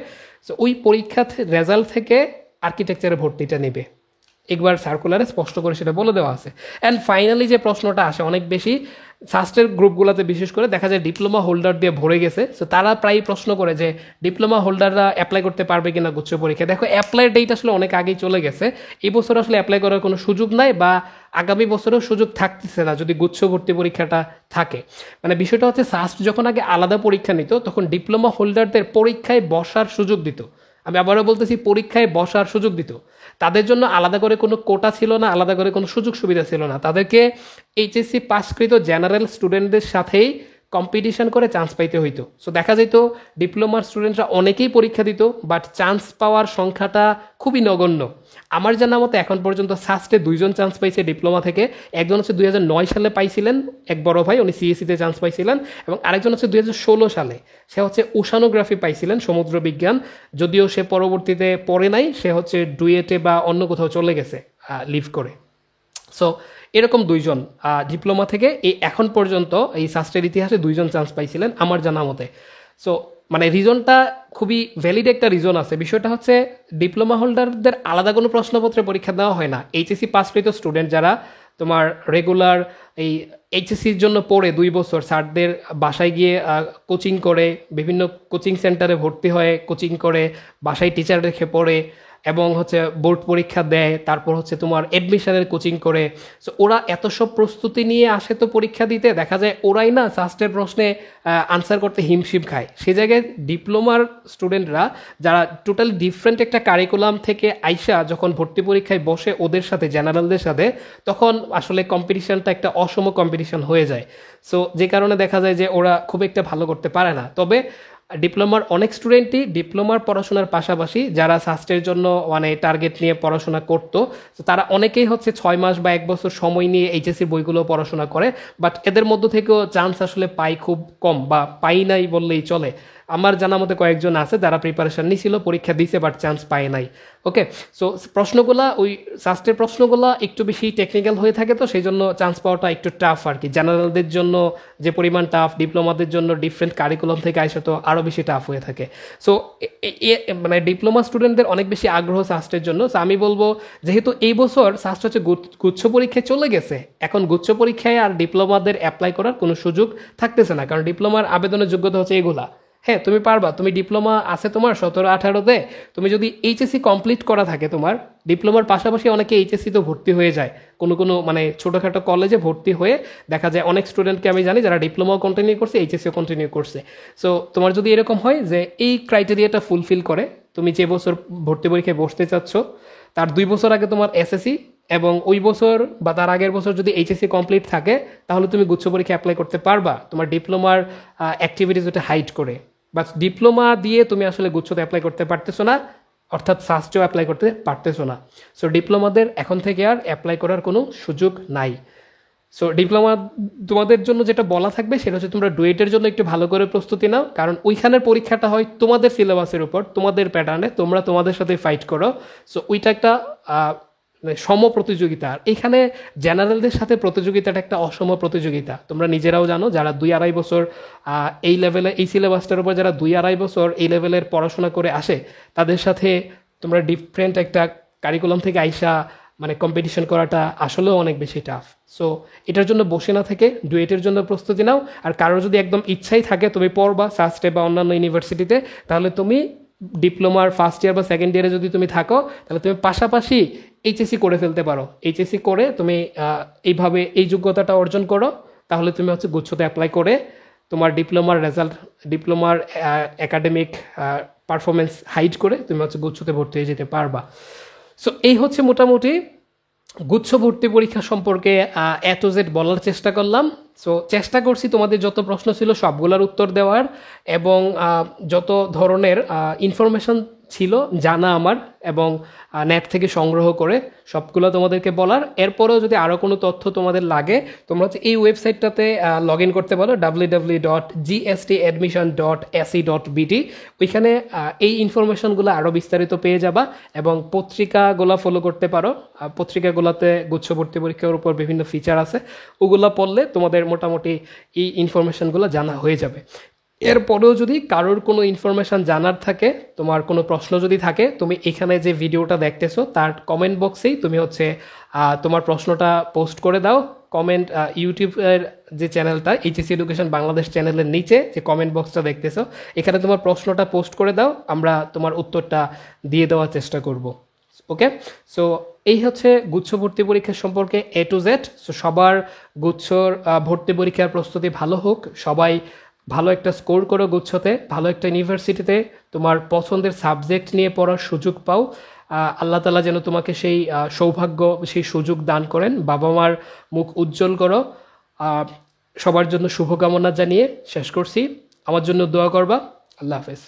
সো ওই পরীক্ষার রেজাল্ট থেকে আর্কিটেকচারে ভর্তিটা নেবে, একবার সার্কুলারে স্পষ্ট করে সেটা বলে দেওয়া আছে। অ্যান্ড ফাইনালি যে প্রশ্নটা আসে অনেক বেশি সাস্টের গ্রুপগুলোতে, বিশেষ করে দেখা যায় ডিপ্লোমা হোল্ডার দিয়ে ভরে গেছে, সো তারা প্রায় প্রশ্ন করে যে ডিপ্লোমা হোল্ডাররা অ্যাপ্লাই করতে পারবে কিনা গুচ্ছ পরীক্ষা। দেখো অ্যাপ্লাই ডেট আসলে অনেক আগেই চলে গেছে, এই বছর আসলে অ্যাপ্লাই করার কোনো সুযোগ নাই, বা আগামী বছরেও সুযোগ থাকতেছে না যদি গুচ্ছ ভর্তি পরীক্ষাটা থাকে। মানে বিষয়টা হচ্ছে সাস্ট যখন আগে আলাদা পরীক্ষা নিত তখন ডিপ্লোমা হোল্ডারদের পরীক্ষায় বসার সুযোগ দিত, আমি আবারও বলতেছি পরীক্ষায় বসার সুযোগ দিত, তাদের জন্য আলাদা করে কোনো কোটা ছিল না, আলাদা করে কোনো সুযোগ সুবিধা ছিল না, তাদেরকে এইচএসসি পাসকৃত জেনারেল স্টুডেন্টদের সাথেই কম্পিটিশন করে চান্স পাইতে হইতো। সো দেখা যেত ডিপ্লোমার স্টুডেন্টরা অনেকেই পরীক্ষা দিত, বাট চান্স পাওয়ার সংখ্যাটা খুবই নগণ্য। আমার জানা মতো এখন পর্যন্ত সাস্টে 2জন চান্স পাইছে ডিপ্লোমা থেকে, একজন হচ্ছে 2009 সালে পাইছিলেন এক বড় ভাই, উনি সিএসসিতে চান্স পাইছিলেন, এবং আরেকজন হচ্ছে 2016 সালে, সে হচ্ছে ওশানোগ্রাফি পাইছিলেন, সমুদ্র বিজ্ঞান, যদিও সে পরবর্তীতে পড়ে নাই, সে হচ্ছে ডুয়েটে বা অন্য কোথাও চলে গেছে লিভ করে। সো এরকম 2জন ডিপ্লোমা থেকে এই এখন পর্যন্ত এই সাস্টের ইতিহাসে 2জন চান্স পাইছিলেন আমার জানা মতে। সো মানে রিজনটা খুবই ভ্যালিড একটা রিজন আছে। বিষয়টা হচ্ছে ডিপ্লোমা হোল্ডারদের আলাদা কোনো প্রশ্নপত্রে পরীক্ষা দেওয়া হয় না, এইচএসসি পাসকৃত স্টুডেন্ট যারা তোমার রেগুলার এই এইচএসসির জন্য পড়ে 2 বছর স্যারদের বাসায় গিয়ে কোচিং করে, বিভিন্ন কোচিং সেন্টারে ভর্তি হয়ে কোচিং করে, বাসায় টিচার রেখে পড়ে, এবং হচ্ছে বোর্ড পরীক্ষা দেয়, তারপর হচ্ছে তোমার অ্যাডমিশনের কোচিং করে। সো ওরা এত সব প্রস্তুতি নিয়ে আসে তো পরীক্ষা দিতে, দেখা যায় ওরাই না সাস্টের প্রশ্নে আনসার করতে হিমশিম খায়। সেই জায়গায় ডিপ্লোমার স্টুডেন্টরা যারা টোটালি ডিফারেন্ট একটা কারিকুলাম থেকে আইসা যখন ভর্তি পরীক্ষায় বসে ওদের সাথে জেনারেলদের সাথে, তখন আসলে কম্পিটিশনটা একটা অসম কম্পিটিশন হয়ে যায়। সো যে কারণে দেখা যায় যে ওরা খুব একটা ভালো করতে পারে না। তবে ডিপ্লোমার অনেক স্টুডেন্টই ডিপ্লোমার পড়াশোনার পাশাপাশি যারা সাস্টের জন্য মানে টার্গেট নিয়ে পড়াশোনা করতো, তারা অনেকেই হচ্ছে 6 মাস বা 1 বছর সময় নিয়ে এইচএসসি বইগুলো পড়াশোনা করে, বাট এদের মধ্য থেকেও চান্স আসলে পাই খুব কম, বা পাই নাই বললেই চলে। আমার জানা মতে কয়েকজন আছে যারা প্রিপারেশন নিয়েছিল, পরীক্ষা দিয়েছে, বাট চান্স পায় নাই। ওকে, সো প্রশ্নগুলা ওই সাস্টের প্রশ্নগুলা একটু বেশি টেকনিক্যাল হয়ে থাকে, তো সেই জন্য চান্স পাওয়াটা একটু টাফ আর কি। জেনারেলদের জন্য যে পরিমাণ টাফ, ডিপ্লোমাদের জন্য ডিফারেন্ট কারিকুলাম থেকে আসে তো আরও বেশি টাফ হয়ে থাকে। সো মানে ডিপ্লোমা স্টুডেন্টদের অনেক বেশি আগ্রহ সাস্টের জন্য। সো আমি বলবো যেহেতু এই বছর সাস্ট হচ্ছে গুচ্ছ পরীক্ষায় চলে গেছে, এখন গুচ্ছ পরীক্ষায় আর ডিপ্লোমাদের অ্যাপ্লাই করার কোনো সুযোগ থাকতেছে না, কারণ ডিপ্লোমার আবেদনের যোগ্যতা হচ্ছে এগুলা। হ্যাঁ, তুমি পারবা, তুমি ডিপ্লোমা আছে তোমার 17-18-তে, তুমি যদি এইচএসসি কমপ্লিট করা থাকে তোমার, ডিপ্লোমার পাশাপাশি অনেকে এইচএসসিতে ভর্তি হয়ে যায়, কোনো মানে ছোটোখাটো কলেজে ভর্তি হয়ে দেখা যায় অনেক স্টুডেন্টকে আমি জানি যারা ডিপ্লোমাও কন্টিনিউ করছে, এইচএসসিও কন্টিনিউ করছে। সো তোমার যদি এরকম হয় যে এই ক্রাইটেরিয়াটা ফুলফিল করে, তুমি যে বছর ভর্তি পরীক্ষায় বসতে চাচ্ছ তার 2 বছর আগে তোমার এসএসসি, এবং ওই বছর বা তার আগের বছর যদি এইচএসসি কমপ্লিট থাকে, তাহলে তুমি গুচ্ছ পরীক্ষা অ্যাপ্লাই করতে পারবা তোমার ডিপ্লোমার অ্যাক্টিভিটিস ওটা হাইড করে। বাট ডিপ্লোমা দিয়ে তুমি আসলে গুচ্ছতে অ্যাপ্লাই করতে পারতেছো না, অর্থাৎ সাস্টেও অ্যাপ্লাই করতে পারতেছো না। সো ডিপ্লোমাদের এখন থেকে আর অ্যাপ্লাই করার কোনো সুযোগ নাই। সো ডিপ্লোমা তোমাদের জন্য যেটা বলা থাকবে সেটা হচ্ছে তোমরা ডুয়েটের জন্য একটু ভালো করে প্রস্তুতি নাও, কারণ ওইখানের পরীক্ষাটা হয় তোমাদের সিলেবাসের উপর, তোমাদের প্যাটার্নে, তোমরা তোমাদের সাথে ফাইট করো। সো ওইটা একটা সম প্রতিযোগিতা। এখানে জেনারেলদের সাথে প্রতিযোগিতাটা একটা অসম প্রতিযোগিতা, তোমরা নিজেরাও জানো। যারা 2-2.5 বছর এই লেভেলে, এই সিলেবাসটার উপর যারা 2-2.5 বছর এই লেভেলের পড়াশোনা করে আসে, তাদের সাথে তোমরা ডিফারেন্ট একটা কারিকুলাম থেকে আইসা মানে কম্পিটিশন করাটা আসলেও অনেক বেশি টাফ। সো এটার জন্য বসে না থেকে ডুয়েটের জন্য প্রস্তুতি নাও। আর কারোর যদি একদম ইচ্ছাই থাকে তুমি পড়বা সাস্টে বা অন্যান্য ইউনিভার্সিটিতে, তাহলে তুমি ডিপ্লোমার ফার্স্ট ইয়ার বা সেকেন্ড ইয়ারে যদি তুমি থাকো, তাহলে তুমি পাশাপাশি এইচএসসি করে ফেলতে পারো। এইচএসসি করে তুমি এইভাবে এই যোগ্যতাটা অর্জন করো, তাহলে তুমি হচ্ছে গুচ্ছতে অ্যাপ্লাই করে তোমার ডিপ্লোমার রেজাল্ট, ডিপ্লোমার একাডেমিক পারফরমেন্স হাইড করে তুমি হচ্ছে গুচ্ছতে ভর্তি হয়ে যেতে পারবা। সো এই হচ্ছে মোটামুটি গুচ্ছ ভর্তি পরীক্ষা সম্পর্কে এ টু জেড বলার চেষ্টা করলাম। সো চেষ্টা করছি তোমাদের যত প্রশ্ন ছিল সবগুলোর উত্তর দেওয়ার, এবং যত ধরনের ইনফরমেশন ছিল জানা আমার, এবং নেট থেকে সংগ্রহ করে সবগুলো তোমাদেরকে বলার। এরপরেও যদি আরও কোনো তথ্য তোমাদের লাগে, তোমরা হচ্ছে এই ওয়েবসাইটটাতে লগ ইন করতে পারো, www.gstadmission.ac.bt। ওইখানে এই ইনফরমেশনগুলো আরও বিস্তারিত পেয়ে যাবা, এবং পত্রিকাগুলো ফলো করতে পারো। পত্রিকাগুলোতে গুচ্ছ ভর্তি পরীক্ষার উপর বিভিন্ন ফিচার আছে, ওগুলো পড়লে তোমাদের মোটামুটি এই ইনফরমেশনগুলো জানা হয়ে যাবে। এরপরেও যদি কারোর কোনো ইনফরমেশান জানার থাকে, তোমার কোনো প্রশ্ন যদি থাকে, তুমি এখানে যে ভিডিওটা দেখতেছো তার কমেন্ট বক্সেই তুমি হচ্ছে তোমার প্রশ্নটা পোস্ট করে দাও। কমেন্ট ইউটিউবের যে চ্যানেলটা এইচএসসি এডুকেশন বাংলাদেশ চ্যানেলের নিচে যে কমেন্ট বক্সটা দেখতেছো, এখানে তোমার প্রশ্নটা পোস্ট করে দাও, আমরা তোমার উত্তরটা দিয়ে দেওয়ার চেষ্টা করব। ওকে, সো এই হচ্ছে গুচ্ছ ভর্তি পরীক্ষা সম্পর্কে A to Z। সো সবার গুচ্ছর ভর্তি পরীক্ষার প্রস্তুতি ভালো হোক, সবাই ভালো একটা স্কোর করো গুচ্ছতে, ভালো একটা ইউনিভার্সিটিতে তোমার পছন্দের সাবজেক্ট নিয়ে পড়ার সুযোগ পাও। আল্লাহ তাআলা যেন তোমাকে সেই সৌভাগ্য, সেই সুযোগ দান করেন। বাবা মার মুখ উজ্জ্বল করো। সবার জন্য শুভকামনা জানিয়ে শেষ করছি। আমার জন্য দোয়া করবা। আল্লাহ হাফেজ।